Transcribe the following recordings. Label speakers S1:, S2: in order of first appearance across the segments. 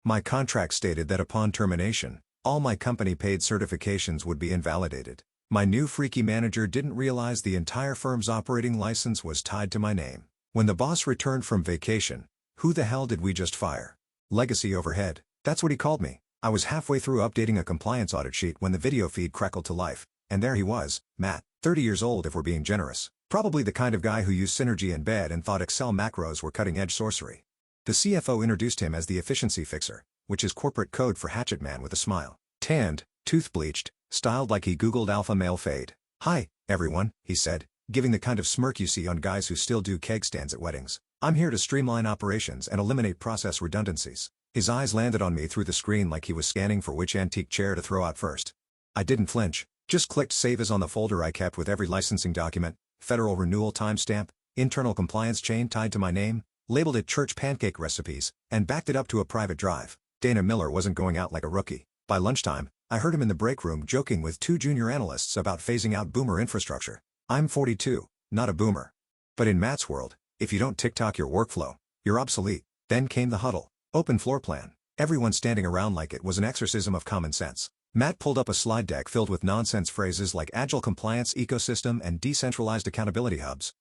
S1: My contract stated that upon termination, all my company-paid certifications would be invalidated. My new freaky manager didn't realize the entire firm's operating license was tied to my name. When the boss returned from vacation, who the hell did we just fire? Legacy overhead, that's what he called me. I was halfway through updating a compliance audit sheet when the video feed crackled to life, and there he was, Matt, 30 years old if we're being generous. Probably the kind of guy who used Synergy in bed and thought Excel macros were cutting-edge sorcery. The CFO introduced him as the efficiency fixer, which is corporate code for hatchet man with a smile. Tanned, tooth-bleached, styled like he googled alpha male fade. "Hi, everyone," he said, giving the kind of smirk you see on guys who still do keg stands at weddings. "I'm here to streamline operations and eliminate process redundancies." His eyes landed on me through the screen like he was scanning for which antique chair to throw out first. I didn't flinch, just clicked save as on the folder I kept with every licensing document, federal renewal timestamp, internal compliance chain tied to my name, labeled it church pancake recipes, and backed it up to a private drive. Dana Miller wasn't going out like a rookie. By lunchtime, I heard him in the break room joking with two junior analysts about phasing out boomer infrastructure. I'm 42, not a boomer. But in Matt's world, if you don't TikTok your workflow, you're obsolete. Then came the huddle. Open floor plan. Everyone standing around like it was an exorcism of common sense. Matt pulled up a slide deck filled with nonsense phrases like agile compliance ecosystem and decentralized accountability hubs.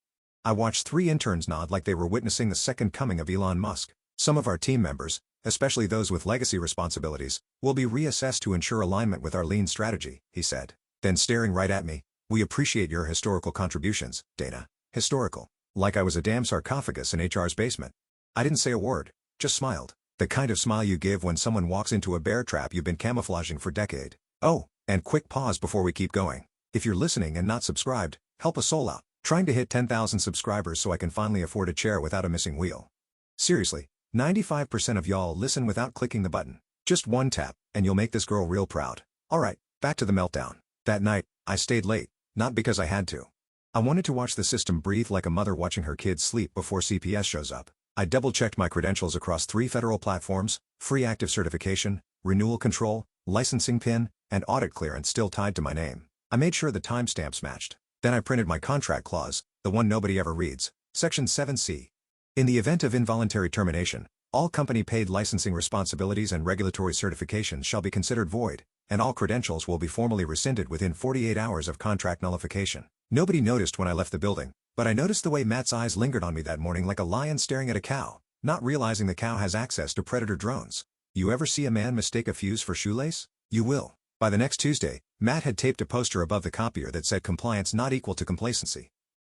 S1: I watched 3 interns nod like they were witnessing the second coming of Elon Musk. Some of our team members, especially those with legacy responsibilities, will be reassessed to ensure alignment with our lean strategy, he said. Then staring right at me, "We appreciate your historical contributions, Dana." Historical. Like I was a damn sarcophagus in HR's basement. I didn't say a word, just smiled. The kind of smile you give when someone walks into a bear trap you've been camouflaging for decades. Oh, and quick pause before we keep going. If you're listening and not subscribed, help a soul out. Trying to hit 10,000 subscribers so I can finally afford a chair without a missing wheel. Seriously, 95% of y'all listen without clicking the button. Just one tap, and you'll make this girl real proud. Alright, back to the meltdown. That night, I stayed late, not because I had to. I wanted to watch the system breathe like a mother watching her kids sleep before CPS shows up. I double-checked my credentials across 3 federal platforms, free active certification, renewal control, licensing PIN, and audit clearance still tied to my name. I made sure the timestamps matched. Then I printed my contract clause, the one nobody ever reads. Section 7C. In the event of involuntary termination, all company-paid licensing responsibilities and regulatory certifications shall be considered void, and all credentials will be formally rescinded within 48 hours of contract nullification. Nobody noticed when I left the building, but I noticed the way Matt's eyes lingered on me that morning like a lion staring at a cow, not realizing the cow has access to predator drones. You ever see a man mistake a fuse for shoelace? You will. By the next Tuesday, Matt had taped a poster above the copier that said compliance not equal to complacency.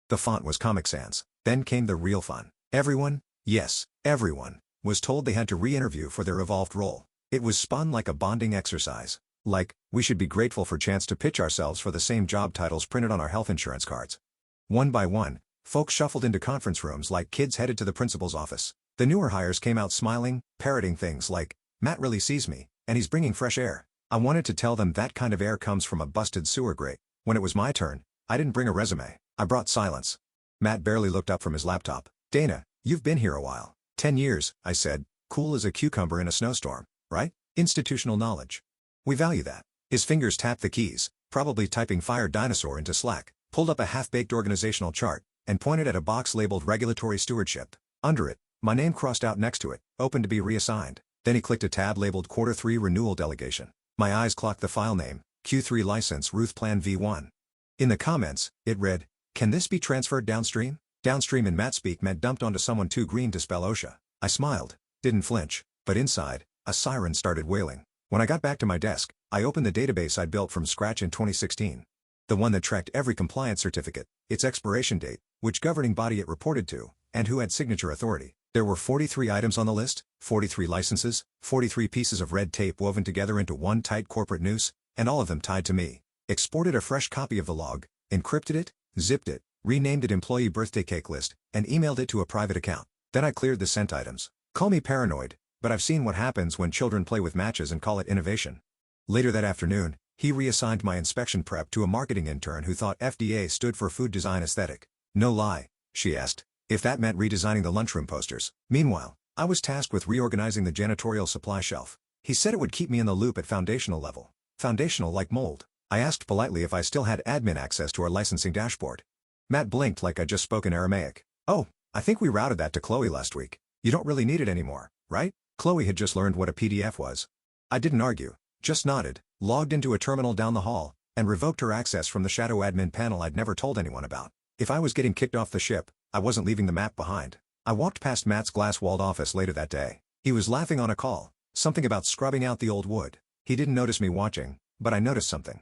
S1: The font was Comic Sans. Then came the real fun. Everyone, yes, everyone, was told they had to re-interview for their evolved role. It was spun like a bonding exercise. Like, we should be grateful for chance to pitch ourselves for the same job titles printed on our health insurance cards. One by one, folks shuffled into conference rooms like kids headed to the principal's office. The newer hires came out smiling, parroting things like, "Matt really sees me, and he's bringing fresh air." I wanted to tell them that kind of air comes from a busted sewer grate. When it was my turn, I didn't bring a resume. I brought silence. Matt barely looked up from his laptop. "Dana, you've been here a while." 10 years, I said, cool as a cucumber in a snowstorm, right? Institutional knowledge. We value that. His fingers tapped the keys, probably typing Fire Dinosaur into Slack, pulled up a half-baked organizational chart, and pointed at a box labeled Regulatory Stewardship. Under it, my name crossed out next to it, open to be reassigned. Then he clicked a tab labeled Quarter 3 Renewal Delegation. My eyes clocked the file name, Q3 License Ruth Plan V1. In the comments, it read, "Can this be transferred downstream?" Downstream in Matt speak meant dumped onto someone too green to spell OSHA. I smiled, didn't flinch, but inside, a siren started wailing. When I got back to my desk, I opened the database I'd built from scratch in 2016. The one that tracked every compliance certificate, its expiration date, which governing body it reported to, and who had signature authority. There were 43 items on the list, 43 licenses, 43 pieces of red tape woven together into one tight corporate noose, and all of them tied to me. Exported a fresh copy of the log, encrypted it, zipped it, renamed it Employee Birthday Cake List, and emailed it to a private account. Then I cleared the sent items. Call me paranoid, but I've seen what happens when children play with matches and call it innovation. Later that afternoon, he reassigned my inspection prep to a marketing intern who thought FDA stood for Food Design Aesthetic. No lie, she asked, if that meant redesigning the lunchroom posters. Meanwhile, I was tasked with reorganizing the janitorial supply shelf. He said it would keep me in the loop at foundational level. Foundational like mold. I asked politely if I still had admin access to our licensing dashboard. Matt blinked like I'd just spoken Aramaic. "Oh, I think we routed that to Chloe last week. You don't really need it anymore, right?" Chloe had just learned what a PDF was. I didn't argue, just nodded, logged into a terminal down the hall, and revoked her access from the shadow admin panel I'd never told anyone about. If I was getting kicked off the ship, I wasn't leaving the map behind. I walked past Matt's glass-walled office later that day. He was laughing on a call, something about scrubbing out the old wood. He didn't notice me watching, but I noticed something.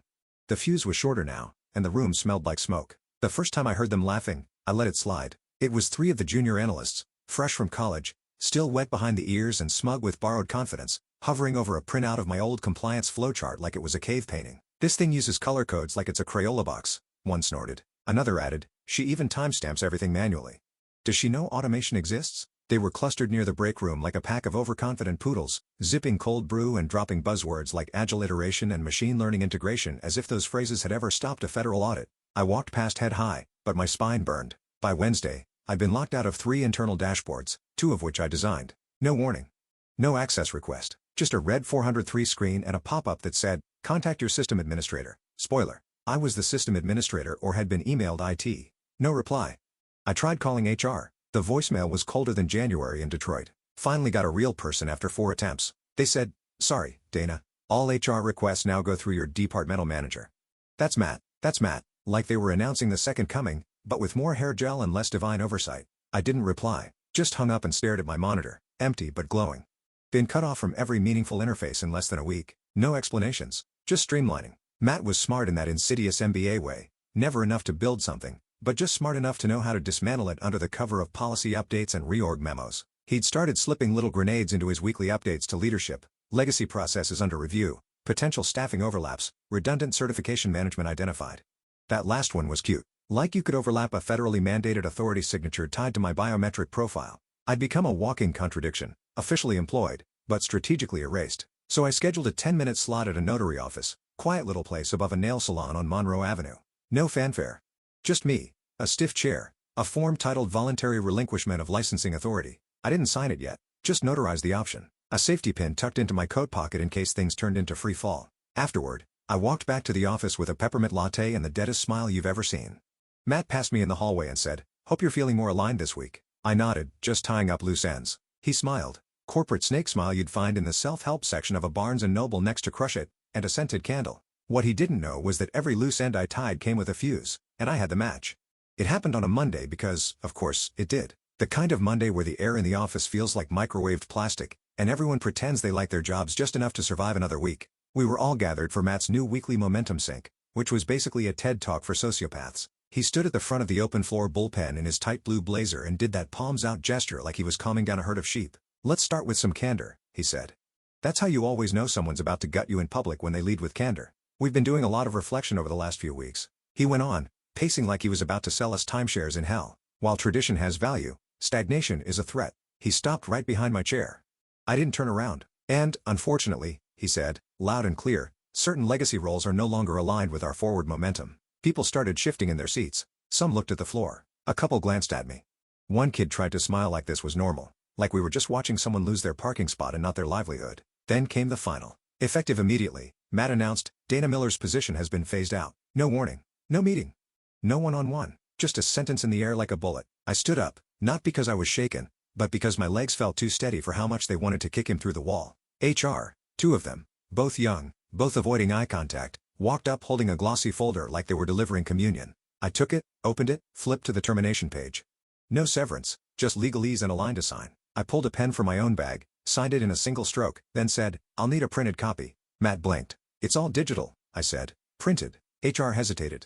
S1: The fuse was shorter now, and the room smelled like smoke. The first time I heard them laughing, I let it slide. It was 3 of the junior analysts, fresh from college, still wet behind the ears and smug with borrowed confidence, hovering over a printout of my old compliance flowchart like it was a cave painting. "This thing uses color codes like it's a Crayola box," one snorted. Another added, "She even timestamps everything manually. Does she know automation exists?" They were clustered near the break room like a pack of overconfident poodles, zipping cold brew and dropping buzzwords like agile iteration and machine learning integration as if those phrases had ever stopped a federal audit. I walked past head high, but my spine burned. By Wednesday, I'd been locked out of 3 internal dashboards, 2 of which I designed. No warning. No access request. Just a red 403 screen and a pop-up that said, "Contact your system administrator." Spoiler. I was the system administrator or had been emailed IT. No reply. I tried calling HR. The voicemail was colder than January in Detroit. Finally got a real person after 4 attempts. They said, "Sorry, Dana. All HR requests now go through your departmental manager." That's Matt. Like they were announcing the second coming, but with more hair gel and less divine oversight. I didn't reply, just hung up and stared at my monitor, empty but glowing. Been cut off from every meaningful interface in less than a week. No explanations, just streamlining. Matt was smart in that insidious MBA way, never enough to build something, but just smart enough to know how to dismantle it under the cover of policy updates and reorg memos. He'd started slipping little grenades into his weekly updates to leadership, legacy processes under review, potential staffing overlaps, redundant certification management identified. That last one was cute. Like you could overlap a federally mandated authority signature tied to my biometric profile. I'd become a walking contradiction, officially employed, but strategically erased. So I scheduled a 10-minute slot at a notary office, quiet little place above a nail salon on Monroe Avenue. No fanfare. Just me, a stiff chair, a form titled Voluntary Relinquishment of Licensing Authority. I didn't sign it yet, just notarized the option. A safety pin tucked into my coat pocket in case things turned into free fall. Afterward, I walked back to the office with a peppermint latte and the deadest smile you've ever seen. Matt passed me in the hallway and said, "Hope you're feeling more aligned this week." I nodded, just tying up loose ends. He smiled. Corporate snake smile you'd find in the self-help section of a Barnes & Noble next to Crush It, and a scented candle. What he didn't know was that every loose end I tied came with a fuse, and I had the match. It happened on a Monday because, of course, it did. The kind of Monday where the air in the office feels like microwaved plastic, and everyone pretends they like their jobs just enough to survive another week. We were all gathered for Matt's new weekly momentum sync, which was basically a TED Talk for sociopaths. He stood at the front of the open-floor bullpen in his tight blue blazer and did that palms-out gesture like he was calming down a herd of sheep. "Let's start with some candor," he said. "That's how you always know someone's about to gut you in public when they lead with candor. We've been doing a lot of reflection over the last few weeks." He went on, pacing like he was about to sell us timeshares in hell. "While tradition has value, stagnation is a threat." He stopped right behind my chair. I didn't turn around. "And, unfortunately," he said, loud and clear, "certain legacy roles are no longer aligned with our forward momentum." People started shifting in their seats. Some looked at the floor. A couple glanced at me. One kid tried to smile like this was normal, like we were just watching someone lose their parking spot and not their livelihood. Then came the final. Effective immediately, Matt announced, "Dana Miller's position has been phased out." No warning. No meeting. No one-on-one. Just a sentence in the air like a bullet. I stood up, not because I was shaken, but because my legs felt too steady for how much they wanted to kick him through the wall. HR, 2 of them, both young, both avoiding eye contact, walked up holding a glossy folder like they were delivering communion. I took it, opened it, flipped to the termination page. No severance, just legalese and a line to sign. I pulled a pen from my own bag, signed it in a single stroke, then said, "I'll need a printed copy." Matt blinked. "It's all digital," I said. "Printed." HR hesitated.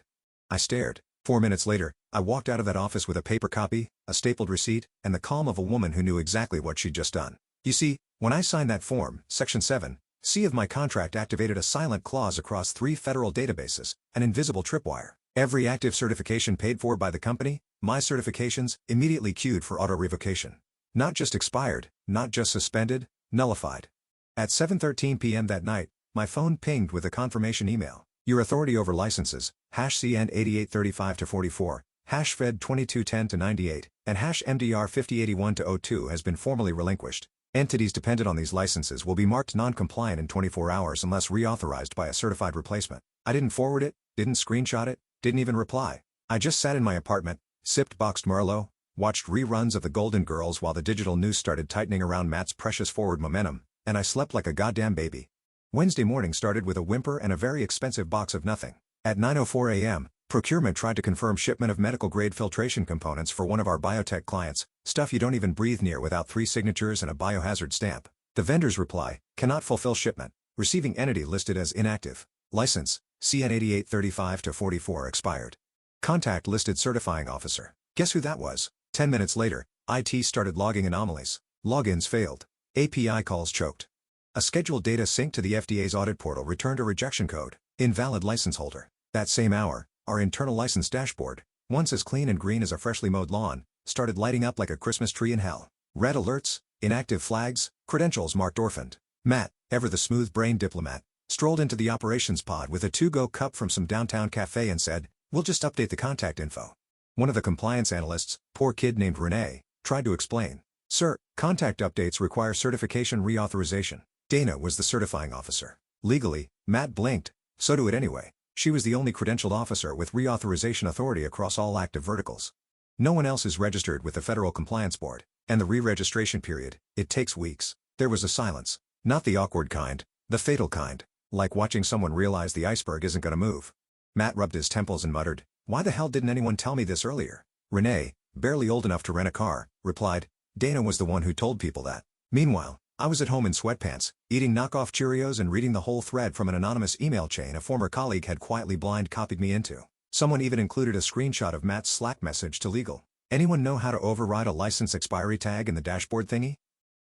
S1: I stared. 4 minutes later, I walked out of that office with a paper copy, a stapled receipt, and the calm of a woman who knew exactly what she'd just done. You see, when I signed that form, Section 7C of my contract activated a silent clause across 3 federal databases, an invisible tripwire. Every active certification paid for by the company, my certifications, immediately queued for auto-revocation. Not just expired, not just suspended, nullified. At 7:13 p.m. that night, my phone pinged with a confirmation email. "Your authority over licenses, #CN 8835-44, #Fed 2210-98, and #MDR 5081-02 has been formally relinquished. Entities dependent on these licenses will be marked non-compliant in 24 hours unless reauthorized by a certified replacement." I didn't forward it, didn't screenshot it, didn't even reply. I just sat in my apartment, sipped boxed Merlot, watched reruns of The Golden Girls while the digital noose started tightening around Matt's precious forward momentum, and I slept like a goddamn baby. Wednesday morning started with a whimper and a very expensive box of nothing. At 9:04 a.m., procurement tried to confirm shipment of medical-grade filtration components for one of our biotech clients, stuff you don't even breathe near without 3 signatures and a biohazard stamp. The vendor's reply, cannot fulfill shipment. Receiving entity listed as inactive. License, CN 8835-44 expired. Contact listed certifying officer. Guess who that was? 10 minutes later, IT started logging anomalies. Logins failed. API calls choked. A scheduled data sync to the FDA's audit portal returned a rejection code. Invalid license holder. That same hour, our internal license dashboard, once as clean and green as a freshly mowed lawn, started lighting up like a Christmas tree in hell. Red alerts, inactive flags, credentials marked orphaned. Matt, ever the smooth-brained diplomat, strolled into the operations pod with a to-go cup from some downtown cafe and said, "We'll just update the contact info." One of the compliance analysts, poor kid named Renee, tried to explain. "Sir, contact updates require certification reauthorization." Dana was the certifying officer. Legally, Matt blinked, so do it anyway. She was the only credentialed officer with reauthorization authority across all active verticals. No one else is registered with the Federal Compliance Board, and the re-registration period, it takes weeks. There was a silence. Not the awkward kind, the fatal kind. Like watching someone realize the iceberg isn't gonna move. Matt rubbed his temples and muttered, "Why the hell didn't anyone tell me this earlier?" Renee, barely old enough to rent a car, replied, "Dana was the one who told people that." Meanwhile, I was at home in sweatpants, eating knockoff Cheerios and reading the whole thread from an anonymous email chain a former colleague had quietly blind copied me into. Someone even included a screenshot of Matt's Slack message to legal. "Anyone know how to override a license expiry tag in the dashboard thingy?"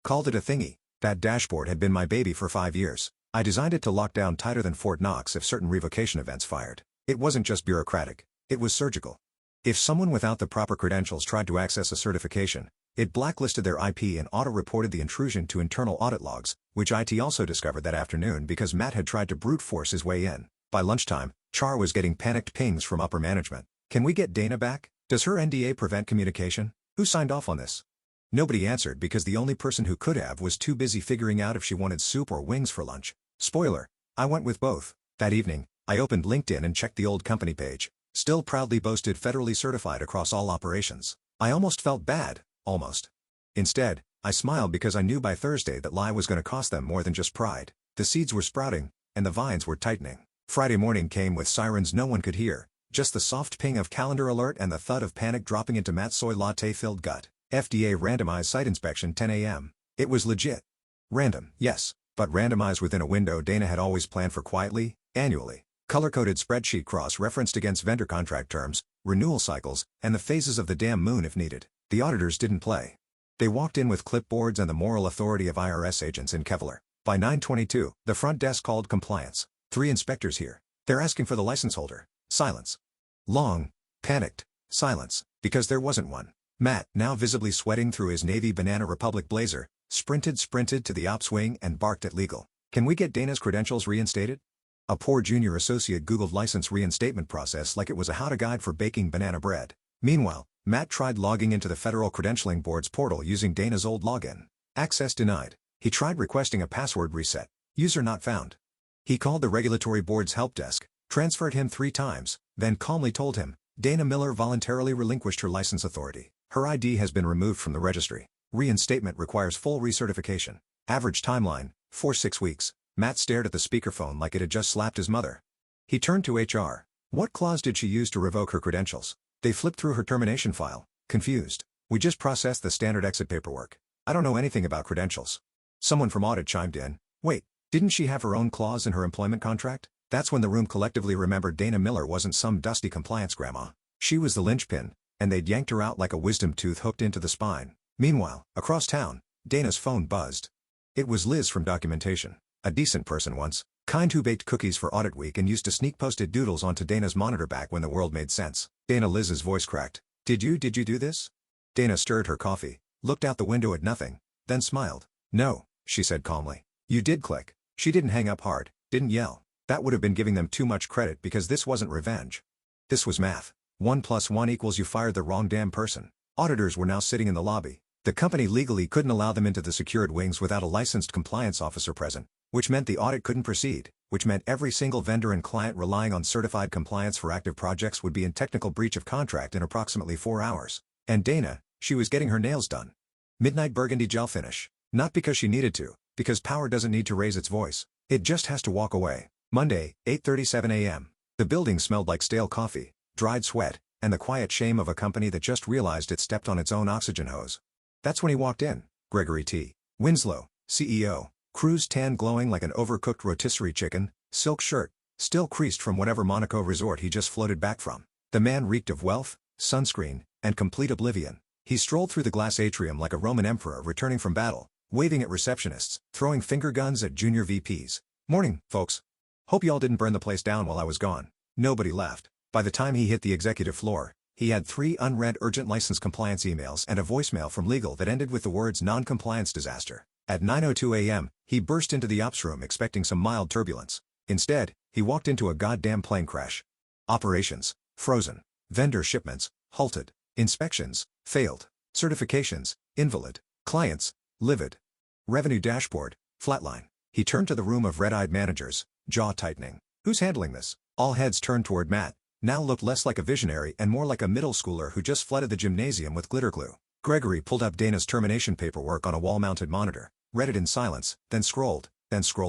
S1: Called it a thingy. That dashboard had been my baby for 5 years. I designed it to lock down tighter than Fort Knox if certain revocation events fired. It wasn't just bureaucratic. It was surgical. If someone without the proper credentials tried to access a certification, it blacklisted their IP and auto-reported the intrusion to internal audit logs, which IT also discovered that afternoon because Matt had tried to brute force his way in. By lunchtime, Char was getting panicked pings from upper management. "Can we get Dana back? Does her NDA prevent communication? Who signed off on this?" Nobody answered because the only person who could have was too busy figuring out if she wanted soup or wings for lunch. Spoiler, I went with both. That evening, I opened LinkedIn and checked the old company page. Still proudly boasted federally certified across all operations. I almost felt bad, almost. Instead, I smiled because I knew by Thursday that lie was going to cost them more than just pride. The seeds were sprouting, and the vines were tightening. Friday morning came with sirens no one could hear, just the soft ping of calendar alert and the thud of panic dropping into Matt's soy latte-filled gut. FDA randomized site inspection 10 a.m. It was legit. Random, yes, but randomized within a window Dana had always planned for quietly, annually. Color-coded spreadsheet cross-referenced against vendor contract terms, renewal cycles, and the phases of the damn moon if needed. The auditors didn't play. They walked in with clipboards and the moral authority of IRS agents in Kevlar. By 9:22, the front desk called compliance. 3 inspectors here. They're asking for the license holder. Silence. Long, panicked silence, because there wasn't one. Matt, now visibly sweating through his navy Banana Republic blazer, sprinted to the ops wing and barked at legal. "Can we get Dana's credentials reinstated?" A poor junior associate Googled license reinstatement process like it was a how-to guide for baking banana bread. Meanwhile, Matt tried logging into the Federal Credentialing Board's portal using Dana's old login. Access denied. He tried requesting a password reset. User not found. He called the Regulatory Board's help desk, transferred him 3 times, then calmly told him, "Dana Miller voluntarily relinquished her license authority. Her ID has been removed from the registry. Reinstatement requires full recertification. Average timeline, 4-6 weeks. Matt stared at the speakerphone like it had just slapped his mother. He turned to HR. What clause did she use to revoke her credentials? They flipped through her termination file, confused. "We just processed the standard exit paperwork. I don't know anything about credentials." Someone from audit chimed in. "Wait, didn't she have her own clause in her employment contract?" That's when the room collectively remembered Dana Miller wasn't some dusty compliance grandma. She was the linchpin, and they'd yanked her out like a wisdom tooth hooked into the spine. Meanwhile, across town, Dana's phone buzzed. It was Liz from documentation. A decent person once, kind who baked cookies for audit week and used to sneak posted doodles onto Dana's monitor back when the world made sense. Liz's voice cracked. Did you do this?" Dana stirred her coffee, looked out the window at nothing, then smiled. "No," she said calmly. "You did click." She didn't hang up hard, didn't yell. That would have been giving them too much credit because this wasn't revenge. This was math. 1 + 1 = you fired the wrong damn person. Auditors were now sitting in the lobby. The company legally couldn't allow them into the secured wings without a licensed compliance officer present, which meant the audit couldn't proceed, which meant every single vendor and client relying on certified compliance for active projects would be in technical breach of contract in approximately 4 hours. And Dana, She was getting her nails done. Midnight burgundy gel finish. Not because she needed to, because power doesn't need to raise its voice. It just has to walk away. Monday, 8:37 a.m. The building smelled like stale coffee, dried sweat, and the quiet shame of a company that just realized it stepped on its own oxygen hose. That's when he walked in. Gregory T. Winslow, CEO. Cruise tan glowing like an overcooked rotisserie chicken, silk shirt, still creased from whatever Monaco resort he just floated back from. The man reeked of wealth, sunscreen, and complete oblivion. He strolled through the glass atrium like a Roman emperor returning from battle, waving at receptionists, throwing finger guns at junior VPs. "Morning, folks. Hope y'all didn't burn the place down while I was gone." Nobody laughed. By the time he hit the executive floor, he had 3 unread urgent license compliance emails and a voicemail from legal that ended with the words "non-compliance disaster." At 9:02 a.m., he burst into the ops room expecting some mild turbulence. Instead, he walked into a goddamn plane crash. Operations, frozen. Vendor shipments, halted. Inspections, failed. Certifications, invalid. Clients, livid. Revenue dashboard, flatline. He turned to the room of red-eyed managers, jaw tightening. Who's handling this? All heads turned toward Matt, now looked less like a visionary and more like a middle schooler who just flooded the gymnasium with glitter glue. Gregory pulled up Dana's termination paperwork on a wall-mounted monitor, read it in silence, then scrolled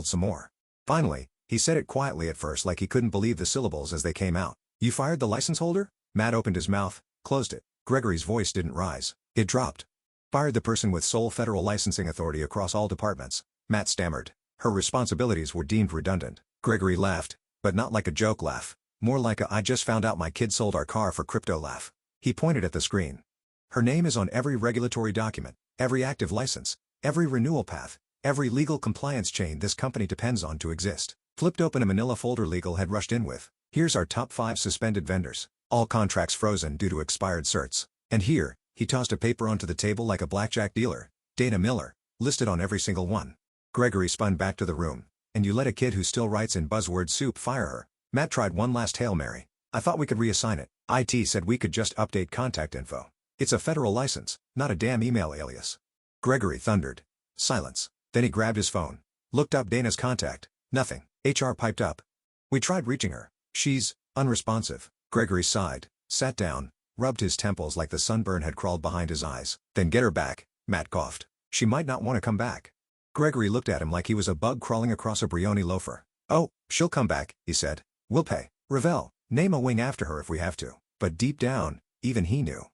S1: some more. Finally, he said it quietly at first like he couldn't believe the syllables as they came out. "You fired the license holder?" Matt opened his mouth, closed it. Gregory's voice didn't rise. It dropped. "Fired the person with sole federal licensing authority across all departments," Matt stammered. "Her responsibilities were deemed redundant." Gregory laughed, but not like a joke laugh. More like a "I just found out my kid sold our car for crypto" laugh. He pointed at the screen. "Her name is on every regulatory document, every active license, every renewal path, every legal compliance chain this company depends on to exist." Flipped open a manila folder legal had rushed in with. "Here's our top 5 suspended vendors. All contracts frozen due to expired certs. And here," he tossed a paper onto the table like a blackjack dealer, "Dana Miller, listed on every single one." Gregory spun back to the room. "And you let a kid who still writes in buzzword soup fire her?" Matt tried one last Hail Mary. "I thought we could reassign it. IT said we could just update contact info. It's a federal license, not a damn email alias." Gregory thundered. Silence. Then he grabbed his phone. Looked up Dana's contact. Nothing. HR piped up. "We tried reaching her. She's unresponsive." Gregory sighed, sat down, rubbed his temples like the sunburn had crawled behind his eyes. "Then get her back," Matt coughed. "She might not want to come back." Gregory looked at him like he was a bug crawling across a Brioni loafer. "Oh, she'll come back," he said. "We'll pay. Ravel, name a wing after her if we have to." But deep down, even he knew.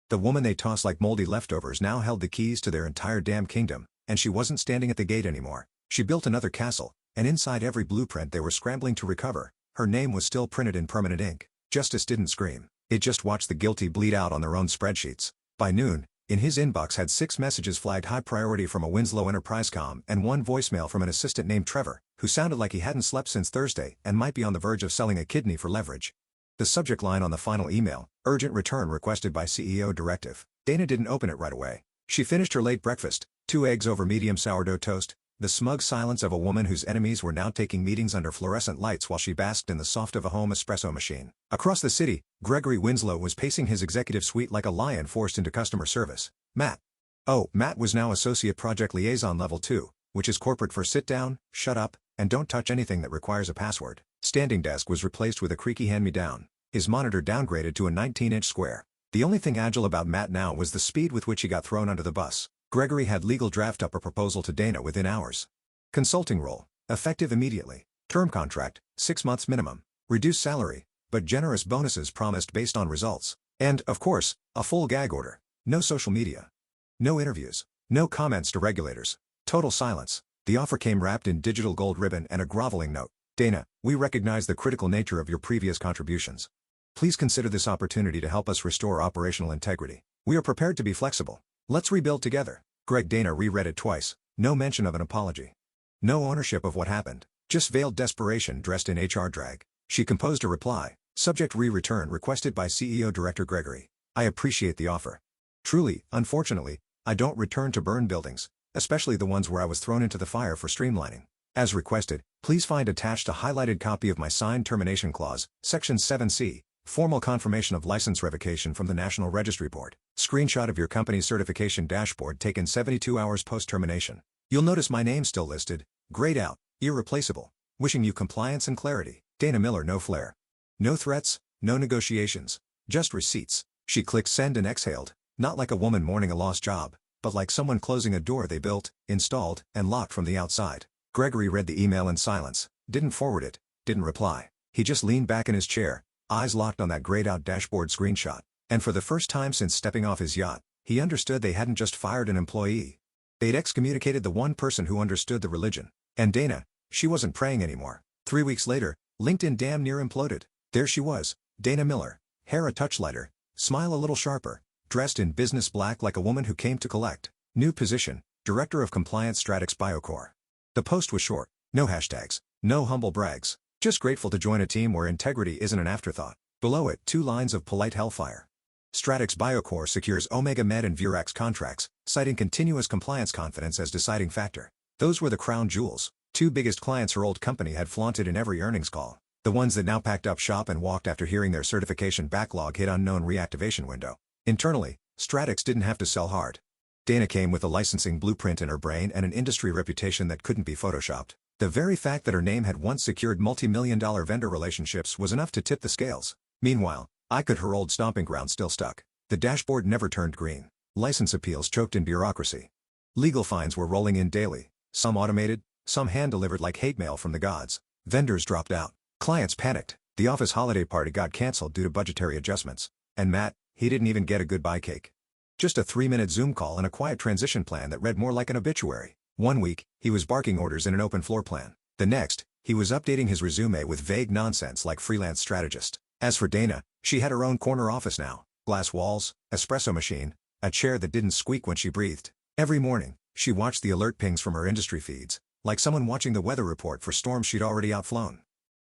S1: The woman they tossed like moldy leftovers now held the keys to their entire damn kingdom, and she wasn't standing at the gate anymore. She built another castle, and inside every blueprint they were scrambling to recover, her name was still printed in permanent ink. Justice didn't scream. It just watched the guilty bleed out on their own spreadsheets. By noon, in his inbox had 6 messages flagged high priority from a Winslow Enterprise comm and 1 voicemail from an assistant named Trevor, who sounded like he hadn't slept since Thursday and might be on the verge of selling a kidney for leverage. The subject line on the final email, "Urgent return requested by CEO directive." Dana didn't open it right away. She finished her late breakfast, 2 eggs over medium sourdough toast, the smug silence of a woman whose enemies were now taking meetings under fluorescent lights while she basked in the soft of a home espresso machine. Across the city, Gregory Winslow was pacing his executive suite like a lion forced into customer service. Matt. Oh, Matt was now Associate Project Liaison Level 2, which is corporate for sit down, shut up, and don't touch anything that requires a password. Standing desk was replaced with a creaky hand-me-down. His monitor downgraded to a 19-inch square. The only thing agile about Matt now was the speed with which he got thrown under the bus. Gregory had legal draft up a proposal to Dana within hours. Consulting role, effective immediately. Term contract, 6 months minimum. Reduced salary, but generous bonuses promised based on results. And, of course, a full gag order. No social media. No interviews. No comments to regulators. Total silence. The offer came wrapped in digital gold ribbon and a groveling note. "Dana, we recognize the critical nature of your previous contributions. Please consider this opportunity to help us restore operational integrity. We are prepared to be flexible. Let's rebuild together." Dana reread it twice. No mention of an apology. No ownership of what happened. Just veiled desperation dressed in HR drag. She composed a reply. Subject re-return requested by CEO Director Gregory. "I appreciate the offer. Truly, unfortunately, I don't return to burn buildings, especially the ones where I was thrown into the fire for streamlining. As requested, please find attached a highlighted copy of my signed termination clause, Section 7C, formal confirmation of license revocation from the National Registry Board. Screenshot of your company's certification dashboard taken 72 hours post-termination. You'll notice my name still listed, grayed out, irreplaceable. Wishing you compliance and clarity. Dana Miller." No flair. No threats, no negotiations. Just receipts. She clicked send and exhaled. Not like a woman mourning a lost job, but like someone closing a door they built, installed, and locked from the outside. Gregory read the email in silence, didn't forward it, didn't reply. He just leaned back in his chair, eyes locked on that grayed-out dashboard screenshot. And for the first time since stepping off his yacht, he understood they hadn't just fired an employee. They'd excommunicated the one person who understood the religion. And Dana, she wasn't praying anymore. 3 weeks later, LinkedIn damn near imploded. There she was, Dana Miller, hair a touch lighter, smile a little sharper, dressed in business black like a woman who came to collect. New position, Director of Compliance Stratix Biocore. The post was short, no hashtags, no humble brags, just grateful to join a team where integrity isn't an afterthought. Below it, 2 lines of polite hellfire. Stratix Biocore secures Omega Med and Virax contracts, citing continuous compliance confidence as deciding factor. Those were the crown jewels, 2 biggest clients her old company had flaunted in every earnings call. The ones that now packed up shop and walked after hearing their certification backlog hit unknown reactivation window. Internally, Stratix didn't have to sell hard. Dana came with a licensing blueprint in her brain and an industry reputation that couldn't be photoshopped. The very fact that her name had once secured multi-million-dollar vendor relationships was enough to tip the scales. Meanwhile, her old stomping ground still stuck. The dashboard never turned green. License appeals choked in bureaucracy. Legal fines were rolling in daily, some automated, some hand-delivered like hate mail from the gods. Vendors dropped out. Clients panicked. The office holiday party got canceled due to budgetary adjustments. And Matt, he didn't even get a goodbye cake. Just a 3-minute Zoom call and a quiet transition plan that read more like an obituary. 1 week, he was barking orders in an open floor plan. The next, he was updating his resume with vague nonsense like freelance strategist. As for Dana, she had her own corner office now. Glass walls, espresso machine, a chair that didn't squeak when she breathed. Every morning, she watched the alert pings from her industry feeds, like someone watching the weather report for storms she'd already outflown.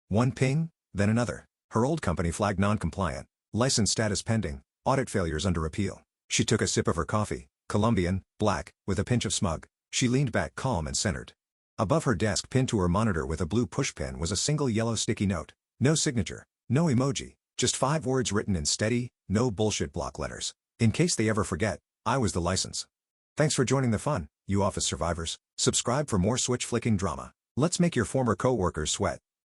S1: One ping, then another. Her old company flagged non-compliant, license status pending, audit failures under appeal. She took a sip of her coffee, Colombian, black, with a pinch of smug. She leaned back calm and centered. Above her desk pinned to her monitor with a blue pushpin was a single yellow sticky note. No signature, no emoji, just 5 words written in steady, no bullshit block letters. In case they ever forget, I was the license. Thanks for joining the fun, you office survivors. Subscribe for more switch flicking drama. Let's make your former co-workers sweat.